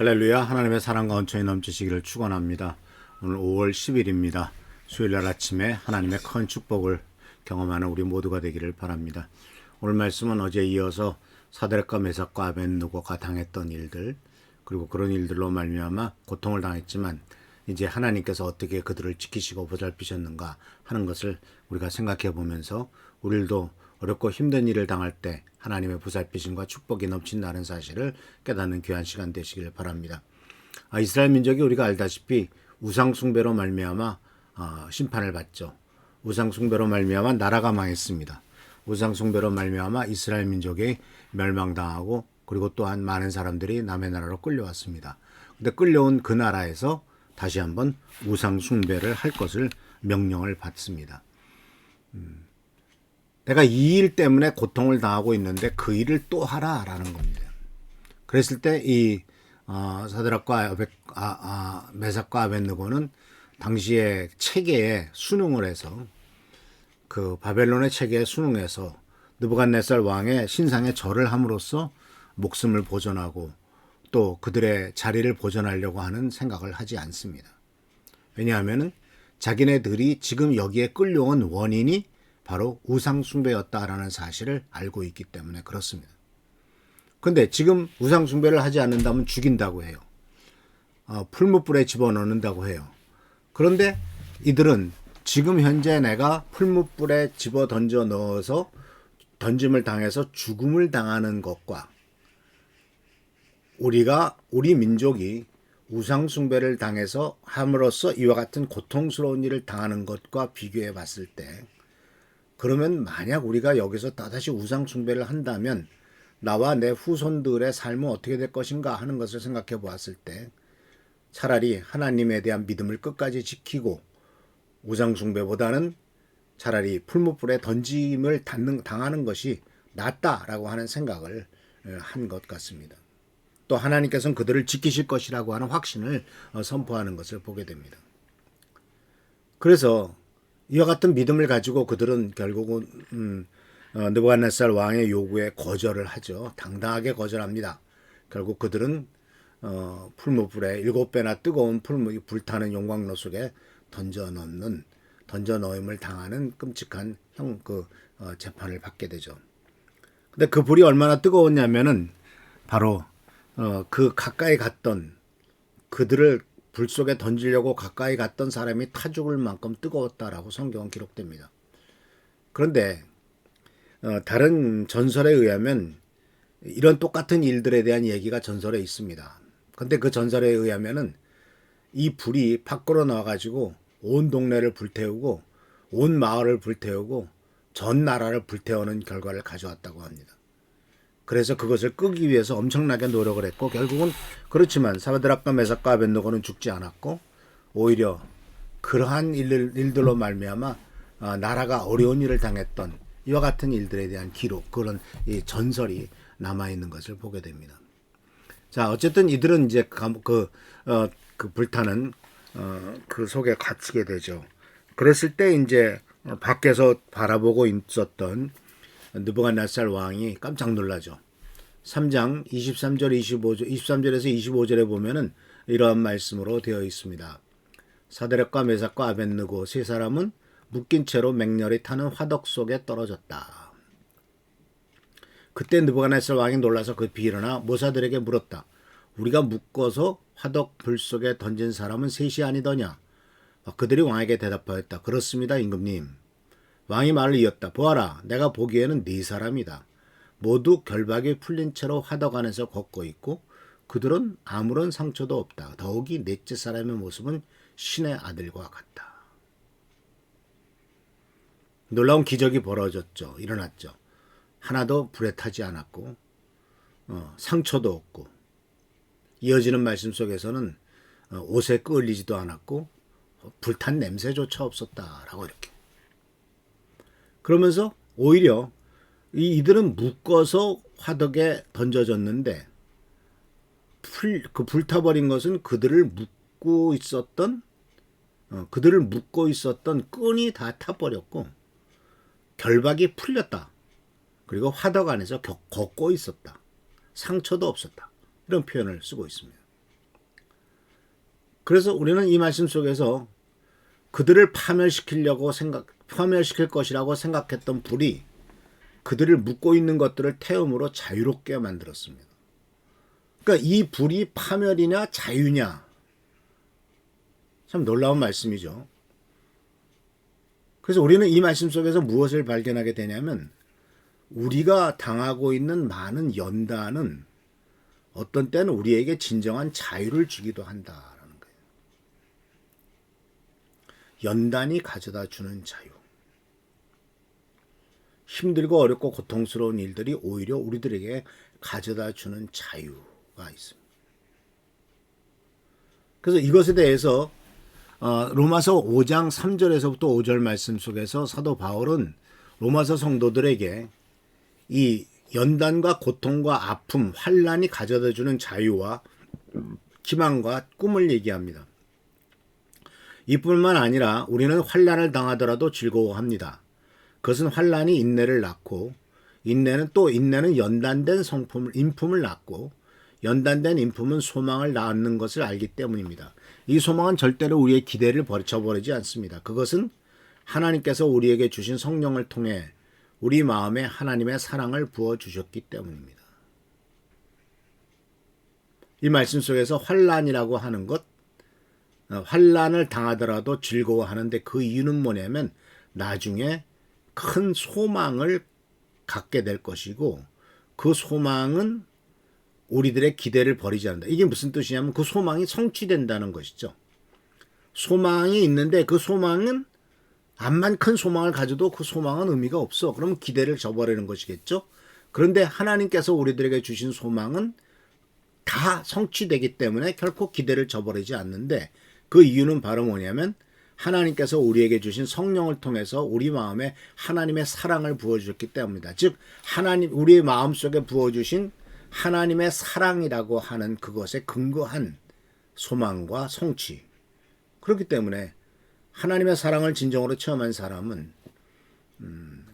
할렐루야. 하나님의 사랑과 은총이 넘치시기를 축원합니다. 오늘 5월 10일입니다. 수요일날 아침에 하나님의 큰 축복을 경험하는 우리 모두가 되기를 바랍니다. 오늘 말씀은 어제 이어서 사드락과 메삭과 아벳느고가 당했던 일들, 그리고 그런 일들로 말미암아 고통을 당했지만 이제 하나님께서 어떻게 그들을 지키시고 보살피셨는가 하는 것을 우리가 생각해 보면서 우리도 어렵고 힘든 일을 당할 때 하나님의 보살피심과 축복이 넘친다는 사실을 깨닫는 귀한 시간 되시길 바랍니다. 이스라엘 민족이 우리가 알다시피 우상 숭배로 말미암아 심판을 받죠. 우상 숭배로 말미암아 나라가 망했습니다. 우상 숭배로 말미암아 이스라엘 민족이 멸망당하고 그리고 또한 많은 사람들이 남의 나라로 끌려왔습니다. 근데 끌려온 그 나라에서 다시 한번 우상 숭배를 할 것을 명령을 받습니다. 내가 이 일 때문에 고통을 당하고 있는데 그 일을 또 하라라는 겁니다. 그랬을 때 이 사드락과 메삭과 아벳느고는 당시의 체계에 순응을 해서 그 바벨론의 체계에 순응해서 느부갓네살 왕의 신상에 절을 함으로써 목숨을 보존하고 또 그들의 자리를 보존하려고 하는 생각을 하지 않습니다. 왜냐하면 자기네들이 지금 여기에 끌려온 원인이 바로 우상숭배였다라는 사실을 알고 있기 때문에 그렇습니다. 그런데 지금 우상숭배를 하지 않는다면 죽인다고 해요. 풀무불에 집어넣는다고 해요. 그런데 이들은 지금 현재 내가 풀무불에 집어 던져 넣어서 던짐을 당해서 죽음을 당하는 것과 우리 민족이 우상숭배를 당해서 함으로써 이와 같은 고통스러운 일을 당하는 것과 비교해 봤을 때 그러면 만약 우리가 여기서 다시 우상 숭배를 한다면 나와 내 후손들의 삶은 어떻게 될 것인가 하는 것을 생각해 보았을 때 차라리 하나님에 대한 믿음을 끝까지 지키고 우상 숭배보다는 차라리 풀무불에 던짐을 당하는 것이 낫다라고 하는 생각을 한 것 같습니다. 또 하나님께서는 그들을 지키실 것이라고 하는 확신을 선포하는 것을 보게 됩니다. 그래서 이와 같은 믿음을 가지고 그들은 결국은 느부갓네살 왕의 요구에 거절을 하죠. 당당하게 거절합니다. 결국 그들은 풀무불에 7배나 뜨거운 불타는 용광로 속에 던져 넣음을 당하는 끔찍한 재판을 받게 되죠. 근데 그 불이 얼마나 뜨거웠냐면은 바로 그 가까이 갔던 그들을 불 속에 던지려고 가까이 갔던 사람이 타 죽을 만큼 뜨거웠다라고 성경은 기록됩니다. 그런데 다른 전설에 의하면 이런 똑같은 일들에 대한 얘기가 전설에 있습니다. 그런데 그 전설에 의하면은 이 불이 밖으로 나와가지고 온 동네를 불태우고 온 마을을 불태우고 전 나라를 불태우는 결과를 가져왔다고 합니다. 그래서 그것을 끄기 위해서 엄청나게 노력을 했고 결국은 그렇지만 사드락과 메삭과 아벳느고는 죽지 않았고 오히려 그러한 일들로 말미암아 나라가 어려운 일을 당했던 이와 같은 일들에 대한 기록 그런 이 전설이 남아있는 것을 보게 됩니다. 자 어쨌든 이들은 이제 그 불타는 그 속에 갇히게 되죠. 그랬을 때 이제 밖에서 바라보고 있었던 느부갓네살 왕이 깜짝 놀라죠. 3장 23절에서 25절에 보면은 이러한 말씀으로 되어 있습니다. 사드락과 메삭과 아벳느고 세 사람은 묶인 채로 맹렬히 타는 화덕 속에 떨어졌다. 그때 느부갓네살 왕이 놀라서 급히 일어나 모사들에게 물었다. 우리가 묶어서 화덕 불 속에 던진 사람은 셋이 아니더냐? 그들이 왕에게 대답하였다. 그렇습니다, 임금님. 왕이 말을 이었다. 보아라, 내가 보기에는 네 사람이다. 모두 결박이 풀린 채로 화덕 안에서 걷고 있고 그들은 아무런 상처도 없다. 더욱이 넷째 사람의 모습은 신의 아들과 같다. 놀라운 기적이 일어났죠. 하나도 불에 타지 않았고 상처도 없고 이어지는 말씀 속에서는 옷에 끌리지도 않았고 불탄 냄새조차 없었다라고 이렇게. 그러면서 오히려 이들은 묶어서 화덕에 던져졌는데 그 불타버린 것은 그들을 묶고 있었던 끈이 다 타버렸고 결박이 풀렸다. 그리고 화덕 안에서 걷고 있었다. 상처도 없었다. 이런 표현을 쓰고 있습니다. 그래서 우리는 이 말씀 속에서 그들을 파멸시킬 것이라고 생각했던 불이 그들을 묶고 있는 것들을 태움으로 자유롭게 만들었습니다. 그러니까 이 불이 파멸이냐 자유냐, 참 놀라운 말씀이죠. 그래서 우리는 이 말씀 속에서 무엇을 발견하게 되냐면 우리가 당하고 있는 많은 연단은 어떤 때는 우리에게 진정한 자유를 주기도 한다라는 거예요. 연단이 가져다 주는 자유. 힘들고 어렵고 고통스러운 일들이 오히려 우리들에게 가져다 주는 자유가 있습니다. 그래서 이것에 대해서 로마서 5장 3절에서부터 5절 말씀 속에서 사도 바울은 로마서 성도들에게 이 연단과 고통과 아픔, 환난이 가져다 주는 자유와 희망과 꿈을 얘기합니다. 이뿐만 아니라 우리는 환난을 당하더라도 즐거워합니다. 그것은 환난이 인내를 낳고 인내는 연단된 인품을 낳고 연단된 인품은 소망을 낳는 것을 알기 때문입니다. 이 소망은 절대로 우리의 기대를 저버리지 않습니다. 그것은 하나님께서 우리에게 주신 성령을 통해 우리 마음에 하나님의 사랑을 부어주셨기 때문입니다. 이 말씀 속에서 환난이라고 하는 것, 환난을 당하더라도 즐거워하는데 그 이유는 뭐냐면 나중에 큰 소망을 갖게 될 것이고 그 소망은 우리들의 기대를 버리지 않는다. 이게 무슨 뜻이냐면 그 소망이 성취된다는 것이죠. 소망이 있는데 그 소망은 암만 큰 소망을 가져도 그 소망은 의미가 없어. 그러면 기대를 저버리는 것이겠죠. 그런데 하나님께서 우리들에게 주신 소망은 다 성취되기 때문에 결코 기대를 저버리지 않는데 그 이유는 바로 뭐냐면 하나님께서 우리에게 주신 성령을 통해서 우리 마음에 하나님의 사랑을 부어주셨기 때문입니다. 즉 우리 마음속에 부어주신 하나님의 사랑이라고 하는 그것에 근거한 소망과 성취. 그렇기 때문에 하나님의 사랑을 진정으로 체험한 사람은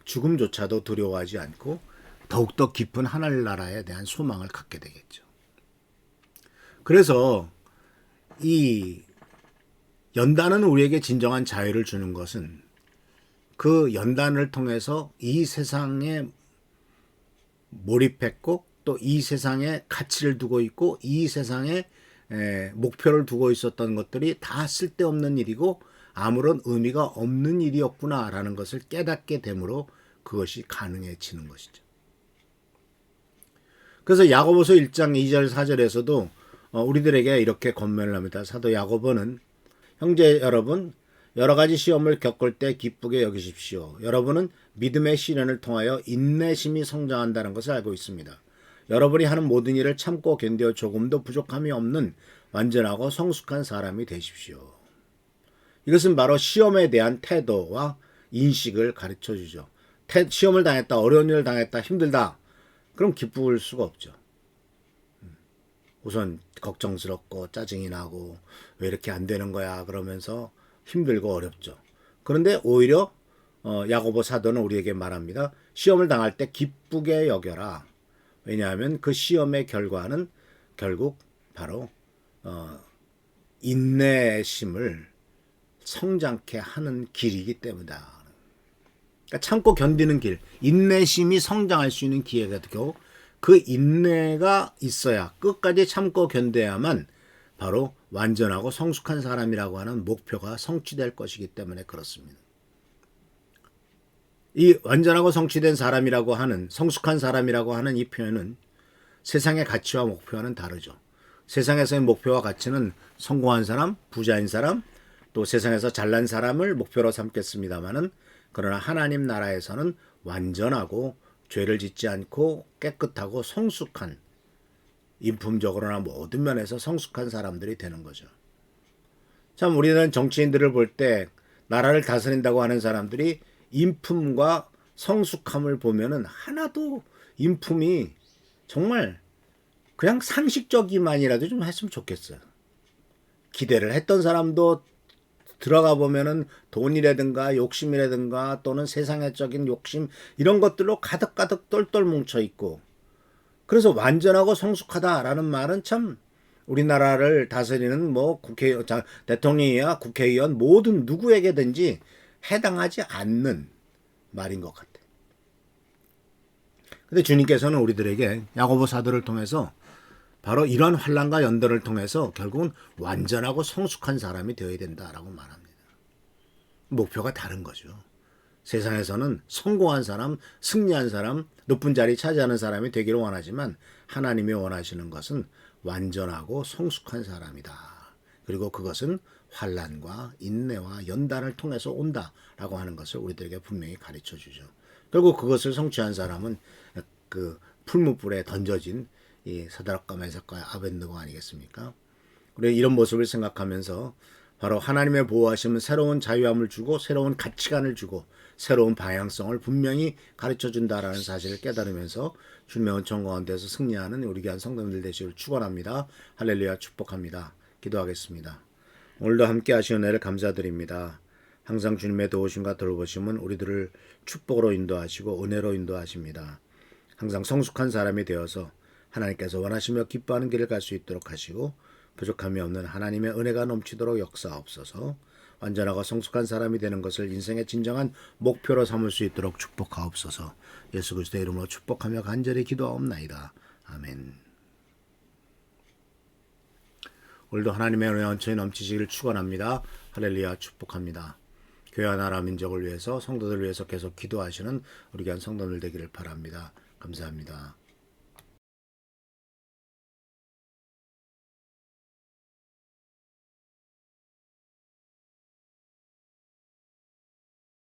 죽음조차도 두려워하지 않고 더욱더 깊은 하늘나라에 대한 소망을 갖게 되겠죠. 그래서 이 연단은 우리에게 진정한 자유를 주는 것은 그 연단을 통해서 이 세상에 몰입했고 또 이 세상에 가치를 두고 있고 이 세상에 목표를 두고 있었던 것들이 다 쓸데없는 일이고 아무런 의미가 없는 일이었구나라는 것을 깨닫게 되므로 그것이 가능해지는 것이죠. 그래서 야고보서 1장 2절 4절에서도 우리들에게 이렇게 권면을 합니다. 사도 야고보는 형제 여러분, 여러 가지 시험을 겪을 때 기쁘게 여기십시오. 여러분은 믿음의 시련을 통하여 인내심이 성장한다는 것을 알고 있습니다. 여러분이 하는 모든 일을 참고 견뎌 조금도 부족함이 없는 완전하고 성숙한 사람이 되십시오. 이것은 바로 시험에 대한 태도와 인식을 가르쳐 주죠. 시험을 당했다, 어려운 일을 당했다, 힘들다. 그럼 기쁠 수가 없죠. 우선 걱정스럽고 짜증이 나고 왜 이렇게 안 되는 거야 그러면서 힘들고 어렵죠. 그런데 오히려 야고보 사도는 우리에게 말합니다. 시험을 당할 때 기쁘게 여겨라. 왜냐하면 그 시험의 결과는 결국 바로 인내심을 성장케 하는 길이기 때문이다. 그러니까 참고 견디는 길, 인내심이 성장할 수 있는 기회가 되고 그 인내가 있어야 끝까지 참고 견뎌야만 바로 완전하고 성숙한 사람이라고 하는 목표가 성취될 것이기 때문에 그렇습니다. 이 완전하고 성취된 사람이라고 하는 성숙한 사람이라고 하는 이 표현은 세상의 가치와 목표와는 다르죠. 세상에서의 목표와 가치는 성공한 사람, 부자인 사람, 또 세상에서 잘난 사람을 목표로 삼겠습니다마는 그러나 하나님 나라에서는 완전하고 죄를 짓지 않고 깨끗하고 성숙한 인품적으로나 모든 면에서 성숙한 사람들이 되는 거죠. 참 우리는 정치인들을 볼 때 나라를 다스린다고 하는 사람들이 인품과 성숙함을 보면은 하나도 인품이 정말 그냥 상식적이만이라도 좀 했으면 좋겠어요. 기대를 했던 사람도 들어가 보면은 돈이라든가 욕심이라든가 또는 세상적인 욕심 이런 것들로 가득가득 똘똘 뭉쳐 있고 그래서 완전하고 성숙하다라는 말은 참 우리나라를 다스리는 뭐 대통령이야 국회의원 모든 누구에게든지 해당하지 않는 말인 것 같아요. 근데 주님께서는 우리들에게 야고보 사도를 통해서 바로 이러한 환난과 연단을 통해서 결국은 완전하고 성숙한 사람이 되어야 된다라고 말합니다. 목표가 다른 거죠. 세상에서는 성공한 사람, 승리한 사람, 높은 자리 차지하는 사람이 되기를 원하지만 하나님이 원하시는 것은 완전하고 성숙한 사람이다. 그리고 그것은 환난과 인내와 연단을 통해서 온다라고 하는 것을 우리들에게 분명히 가르쳐 주죠. 결국 그것을 성취한 사람은 그 풀무불에 던져진 이 사드락과 메삭과 아벳느고 아니겠습니까? 우리 이런 모습을 생각하면서 바로 하나님의 보호하심은 새로운 자유함을 주고 새로운 가치관을 주고 새로운 방향성을 분명히 가르쳐 준다라는 사실을 깨달으면서 주님의 은총 가운데서 승리하는 우리 귀한 성도님들 되시길 축원합니다. 할렐루야 축복합니다. 기도하겠습니다. 오늘도 함께 하시는 은혜를 감사드립니다. 항상 주님의 도우심과 돌보심은 우리들을 축복으로 인도하시고 은혜로 인도하십니다. 항상 성숙한 사람이 되어서 하나님께서 원하시며 기뻐하는 길을 갈 수 있도록 하시고 부족함이 없는 하나님의 은혜가 넘치도록 역사하옵소서. 완전하고 성숙한 사람이 되는 것을 인생의 진정한 목표로 삼을 수 있도록 축복하옵소서. 예수 그리스도의 이름으로 축복하며 간절히 기도하옵나이다. 아멘. 오늘도 하나님의 은혜 원천이 넘치시기를 축원합니다. 할렐루야 축복합니다. 교회와 나라 민족을 위해서 성도들을 위해서 계속 기도하시는 우리 귀한 성도들 되기를 바랍니다. 감사합니다.